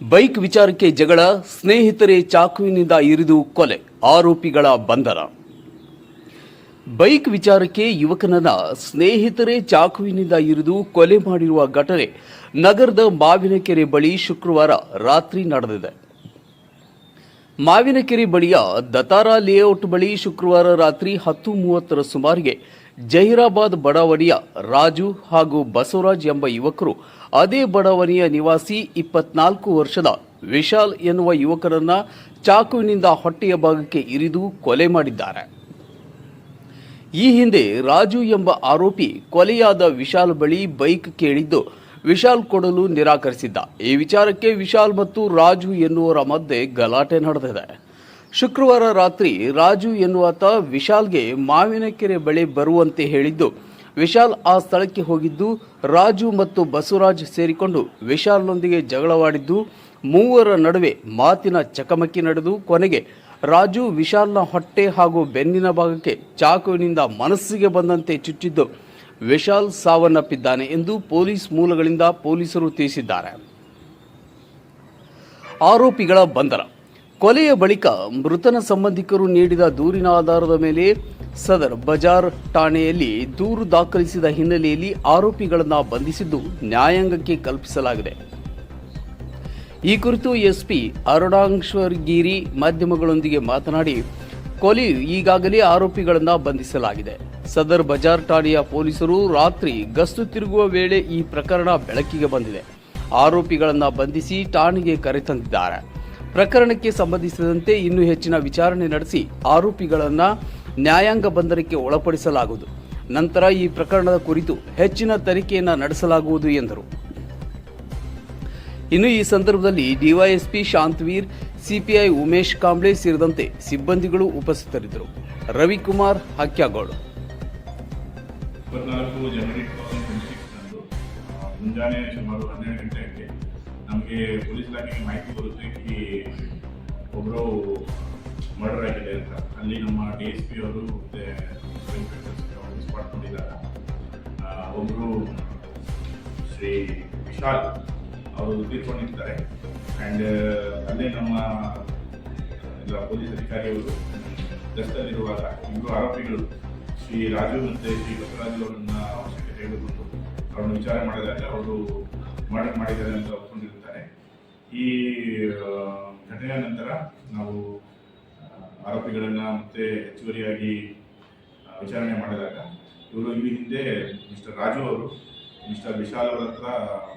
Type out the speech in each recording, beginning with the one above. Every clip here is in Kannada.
ಬೈಕ್ ವಿಚಾರಕ್ಕೆ ಜಗಳ, ಸ್ನೇಹಿತರೇ ಚಾಕುವಿನಿಂದ ಇರಿದು ಕೊಲೆ, ಆರೋಪಿಗಳ ಬಂಧನ. ಬೈಕ್ ವಿಚಾರಕ್ಕೆ ಯುವಕನನ್ನ ಸ್ನೇಹಿತರೇ ಚಾಕುವಿನಿಂದ ಇರಿದು ಕೊಲೆ ಮಾಡಿರುವ ಘಟನೆ ನಗರದ ಮಾವಿನಕೆರೆ ಬಳಿ ಶುಕ್ರವಾರ ರಾತ್ರಿ ನಡೆದಿದೆ. ಮಾವಿನಕೆರೆ ಬಳಿಯ ದತಾರಾ ಲೇಔಟ್ ಬಳಿ ಶುಕ್ರವಾರ ರಾತ್ರಿ 10:30 ಸುಮಾರಿಗೆ ಜಹೀರಾಬಾದ್ ಬಡಾವಣೆಯ ರಾಜು ಹಾಗೂ ಬಸವರಾಜ್ ಎಂಬ ಯುವಕರು ಅದೇ ಬಡಾವಣೆಯ ನಿವಾಸಿ 24 ವರ್ಷದ ವಿಶಾಲ್ ಎನ್ನುವ ಯುವಕರನ್ನ ಚಾಕುವಿನಿಂದ ಹೊಟ್ಟೆಯ ಭಾಗಕ್ಕೆ ಇರಿದು ಕೊಲೆ ಮಾಡಿದ್ದಾರೆ. ಈ ಹಿಂದೆ ರಾಜು ಎಂಬ ಆರೋಪಿ ಕೊಲೆಯಾದ ವಿಶಾಲ್ ಬಳಿ ಬೈಕ್ ಕೇಳಿದ್ದು ವಿಶಾಲ್ ಕೊಡಲು ನಿರಾಕರಿಸಿದ್ದ. ಈ ವಿಚಾರಕ್ಕೆ ವಿಶಾಲ್ ಮತ್ತು ರಾಜು ಎನ್ನುವರ ಮಧ್ಯೆ ಗಲಾಟೆ ನಡೆದಿದೆ. ಶುಕ್ರವಾರ ರಾತ್ರಿ ರಾಜು ಎನ್ನುವಾತ ವಿಶಾಲ್ಗೆ ಮಾವಿನಕೆರೆ ಬಳಿ ಬರುವಂತೆ ಹೇಳಿದ್ದು, ವಿಶಾಲ್ ಆ ಸ್ಥಳಕ್ಕೆ ಹೋಗಿದ್ದು ರಾಜು ಮತ್ತು ಬಸವರಾಜ್ ಸೇರಿಕೊಂಡು ವಿಶಾಲ್ನೊಂದಿಗೆ ಜಗಳವಾಡಿದ್ದು, ಮೂವರ ನಡುವೆ ಮಾತಿನ ಚಕಮಕಿ ನಡೆದು ಕೊನೆಗೆ ರಾಜು ವಿಶಾಲ್ನ ಹೊಟ್ಟೆ ಹಾಗೂ ಬೆನ್ನಿನ ಭಾಗಕ್ಕೆ ಚಾಕುವಿನಿಂದ ಮನಸ್ಸಿಗೆ ಬಂದಂತೆ ಚುಚ್ಚಿದ್ದು ವಿಶಾಲ್ ಸಾವನ್ನಪ್ಪಿದ್ದಾನೆ ಎಂದು ಪೊಲೀಸ್ ಮೂಲಗಳಿಂದ ಪೊಲೀಸರು ತಿಳಿಸಿದ್ದಾರೆ. ಆರೋಪಿಗಳ ಬಂಧನ. ಕೊಲೆಯ ಬಳಿಕ ಮೃತನ ಸಂಬಂಧಿಕರು ನೀಡಿದ ದೂರಿನ ಆಧಾರದ ಮೇಲೆ ಸದರ್ ಬಜಾರ್ ಠಾಣೆಯಲ್ಲಿ ದೂರು ದಾಖಲಿಸಿದ ಹಿನ್ನೆಲೆಯಲ್ಲಿ ಆರೋಪಿಗಳನ್ನು ಬಂಧಿಸಿದ್ದು ನ್ಯಾಯಾಂಗಕ್ಕೆ ಕಲ್ಪಿಸಲಾಗಿದೆ. ಈ ಕುರಿತು ಎಸ್ಪಿ ಅರುಣಾಂಶ್ವರ್ಗಿರಿ ಮಾಧ್ಯಮಗಳೊಂದಿಗೆ ಮಾತನಾಡಿ, ಕೊಲೆಯು ಈಗಾಗಲೇ ಆರೋಪಿಗಳನ್ನು ಬಂಧಿಸಲಾಗಿದೆ. ಸದರ್ ಬಜಾರ್ ಠಾಣೆಯ ಪೊಲೀಸರು ರಾತ್ರಿ ಗಸ್ತು ತಿರುಗುವ ವೇಳೆ ಈ ಪ್ರಕರಣ ಬೆಳಕಿಗೆ ಬಂದಿದೆ. ಆರೋಪಿಗಳನ್ನು ಬಂಧಿಸಿ ಠಾಣೆಗೆ ಕರೆತಂದಿದ್ದಾರೆ. ಪ್ರಕರಣಕ್ಕೆ ಸಂಬಂಧಿಸಿದಂತೆ ಇನ್ನೂ ಹೆಚ್ಚಿನ ವಿಚಾರಣೆ ನಡೆಸಿ ಆರೋಪಿಗಳನ್ನು ನ್ಯಾಯಾಂಗ ಬಂಧನಕ್ಕೆ ಒಳಪಡಿಸಲಾಗುವುದು. ನಂತರ ಈ ಪ್ರಕರಣದ ಕುರಿತು ಹೆಚ್ಚಿನ ತನಿಖೆಯನ್ನು ನಡೆಸಲಾಗುವುದು ಎಂದರು. ಇನ್ನು ಈ ಸಂದರ್ಭದಲ್ಲಿ ಡಿವೈಎಸ್ಪಿ ಶಾಂತವೀರ್, ಸಿಪಿಐ ಉಮೇಶ್ ಕಾಂಬ್ಳೆ ಸೇರಿದಂತೆ ಸಿಬ್ಬಂದಿಗಳು ಉಪಸ್ಥಿತರಿದ್ದರು. ರವಿಕುಮಾರ್ ಹಕ್ಯಾಗೋಡು. 24 ಜನವರಿ 2026 ಮುಂಜಾನೆ ಸುಮಾರು 12 ಗಂಟೆಗೆ ನಮಗೆ ಪೊಲೀಸ್ ಇಲಾಖೆಗೆ ಮಾಹಿತಿ ಬರುತ್ತೆ ಈ ಒಬ್ಬರು ಮರ್ಡರ್ ಆಗಿದೆ ಅಂತ. ಅಲ್ಲಿ ನಮ್ಮ DSP ಅವರು ಮತ್ತು ಸ್ಪಾಟ್ ಮಾಡಿದ್ದಾರೆ. ಒಬ್ಬರು ಶ್ರೀ ವಿಶಾಲ್ ಅವರು ತೀರ್ಕೊಂಡಿರ್ತಾರೆ. ಆ್ಯಂಡ್ ಅಲ್ಲೇ ನಮ್ಮ ಎಲ್ಲ ಪೊಲೀಸ್ ಅಧಿಕಾರಿಯವರು ಗಸ್ತಲ್ಲಿರುವಾಗ ಇಬ್ಬರು ಆರೋಪಿಗಳು ಶ್ರೀ ರಾಜು ಮತ್ತು ಶ್ರೀ ಬಸವರಾಜ್ ಅವರನ್ನ ಅವಶ್ಯಕತೆ ತೆಗೆದುಕೊಂಡು ಅವ್ರನ್ನ ವಿಚಾರ ಮಾಡಿದಾಗ ಅವರು ಮರ್ಡರ್ ಮಾಡಿದ್ದಾರೆ ಅಂತ ಒಪ್ಕೊಂಡಿರ್ತಾರೆ. ಈ ಘಟನೆಯ ನಂತರ ನಾವು ಆರೋಪಿಗಳನ್ನು ಮತ್ತೆ ಹೆಚ್ಚುವರಿಯಾಗಿ ವಿಚಾರಣೆ ಮಾಡಿದಾಗ ಇವರು ಈ ಹಿಂದೆ ಮಿಸ್ಟರ್ ರಾಜು ಅವರು ಮಿಸ್ಟರ್ ವಿಶಾಲ್ ಅವರ ಹತ್ರ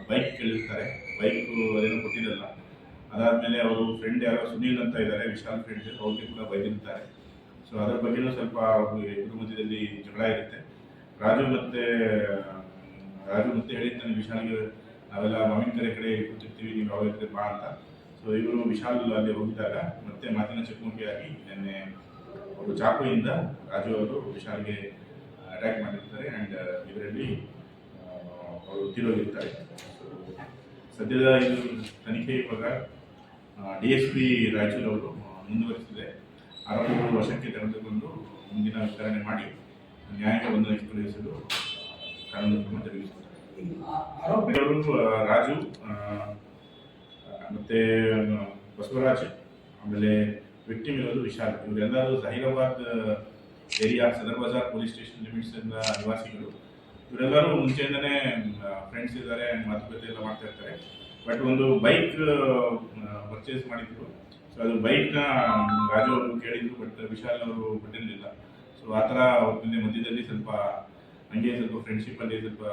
ಬೈಕ್ ಕೇಳಿರ್ತಾರೆ. ಬೈಕು ಅದೇನೋ ಕೊಟ್ಟಿರಲ್ಲ. ಅದಾದಮೇಲೆ ಅವರು ಫ್ರೆಂಡ್ ಯಾರೋ ಸುನೀಲ್ ಅಂತ ಇದ್ದಾರೆ, ವಿಶಾಲ್ ಫ್ರೆಂಡ್, ಅವ್ರಿಗೆ ಕೂಡ ಬೈದಿರ್ತಾರೆ. ಸೊ ಅದರ ಬಗ್ಗೆನೂ ಸ್ವಲ್ಪ ಇಬ್ಬರ ಮಧ್ಯದಲ್ಲಿ ಜಗಳ ಇರುತ್ತೆ. ರಾಜು ಮತ್ತೆ ಹೇಳಿರ್ತಾನೆ ವಿಶಾಲ್ಗೆ, ನಾವೆಲ್ಲ ಮಾವಿನಕೆರೆ ಕಡೆ ಕೂತಿರ್ತೀವಿ, ನೀವು ಯಾವ ಇರ್ತೀರಿ ಬಾ ಅಂತ. ಸೊ ಇವರು ವಿಶಾಲ್ ಅಲ್ಲಿ ಹೋಗಿದ್ದಾಗ ಮತ್ತೆ ಮಾತಿನ ಚಕಮಕಿಯಾಗಿ ನಿನ್ನೆ ಅವರು ಚಾಕುವಿಂದ ರಾಜು ಅವರು ವಿಶಾಲ್ಗೆ ಅಟ್ಯಾಕ್ ಮಾಡಿರ್ತಾರೆ. ಆ್ಯಂಡ್ ಇದರಲ್ಲಿ ಅವರು ತೀರೋಗಿರ್ತಾರೆ. ಸದ್ಯದ ಇದು ತನಿಖೆ ಇವಾಗ DSP ರಾಯಚೂರು ಅವರು ಮುಂದುವರಿಸಿದೆ. ಆರೋಪಿಗಳು ವಶಕ್ಕೆ ತೆಗೆದುಕೊಂಡು ಮುಂದಿನ ವಿಚಾರಣೆ ಮಾಡಿ ನ್ಯಾಯಾಂಗ ಬಂಧನಕ್ಕೆ ಕಳುಹಿಸಲು ಕಾನೂನು ಕ್ರಮ ಜರುಗಿಸುತ್ತಾರೆ. ಆರೋಪಿಗಳು ರಾಜು ಮತ್ತೆ ಬಸವರಾಜ್, ಆಮೇಲೆ ವಿಕ್ಟಿಮ್ ಇರೋದು ವಿಶಾಲ್. ಇವರೆಲ್ಲರೂ Zaheerabad area Sadar Bazar police station limits ಇಂದ ನಿವಾಸಿಗಳು. ಇವರೆಲ್ಲರೂ ಮುಂಚೆಯಿಂದನೇ ಫ್ರೆಂಡ್ಸ್ ಇದ್ದಾರೆ, ಮಾತುಕತೆ ಎಲ್ಲ ಮಾಡ್ತಾ ಇರ್ತಾರೆ. ಬಟ್ ಒಂದು ಬೈಕ್ ಪರ್ಚೇಸ್ ಮಾಡಿದ್ರು. ಸೊ ಅದು ಬೈಕ್ನ ರಾಜು ಅವರು ಕೇಳಿದ್ರು, ಬಟ್ ವಿಶಾಲ್ ಅವರು ಕೊಟ್ಟಿರಲಿಲ್ಲ. ಸೊ ಆ ಥರ ಅವ್ರ ಮಧ್ಯದಲ್ಲಿ ಸ್ವಲ್ಪ ಫ್ರೆಂಡ್ಶಿಪ್ಪಲ್ಲಿ ಸ್ವಲ್ಪ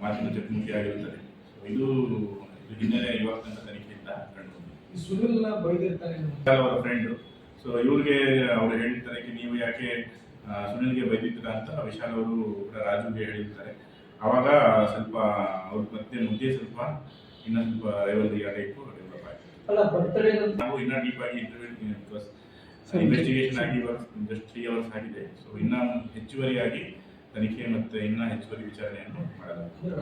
ಮಾತಿನ ಚಕಮಕಿ ಆಗಿರುತ್ತದೆ. ಸೊ ಇದು ಹಿನ್ನೆಲೆ ಇವಾಗ ತನಕ ತನಿಖೆಯಿಂದ ಕಂಡುಬಂದಿದೆ. ಅವರ ಫ್ರೆಂಡು. ಸೊ ಇವ್ರಿಗೆ ಅವರು ಹೇಳಿರ್ತಾರೆ, ನೀವು ಯಾಕೆ ಸುನಿಲ್ಗೆ ಬೈದಿದ್ದೀರಾ ಅಂತ ವಿಶಾಲ್ ಅವರು ಕೂಡ ರಾಜುಗೆ ಹೇಳಿರ್ತಾರೆ. ಆವಾಗ ಸ್ವಲ್ಪ ಅವ್ರ ಮಧ್ಯೆ ಸ್ವಲ್ಪ ಇನ್ನೂ ಸ್ವಲ್ಪ ರೈವಲ್ರಿ ಟೈಪು ಡೆವಲಪ್ ಆಗಿದೆ. ನಾವು ಇನ್ನೂ ಡೀಪ್ ಆಗಿ ಇನ್ವೆಸ್ಟಿಗೇಷನ್ ಆಗಿ ಇವಾಗ ಜಸ್ಟ್ 3 hours ಆಗಿದೆ. ಸೊ ಇನ್ನೂ ಹೆಚ್ಚುವರಿಯಾಗಿ ತನಿಖೆ ಮತ್ತು ಇನ್ನೂ ಹೆಚ್ಚುವರಿ ವಿಚಾರಣೆಯನ್ನು ಮಾಡಲಾಗಿದೆ.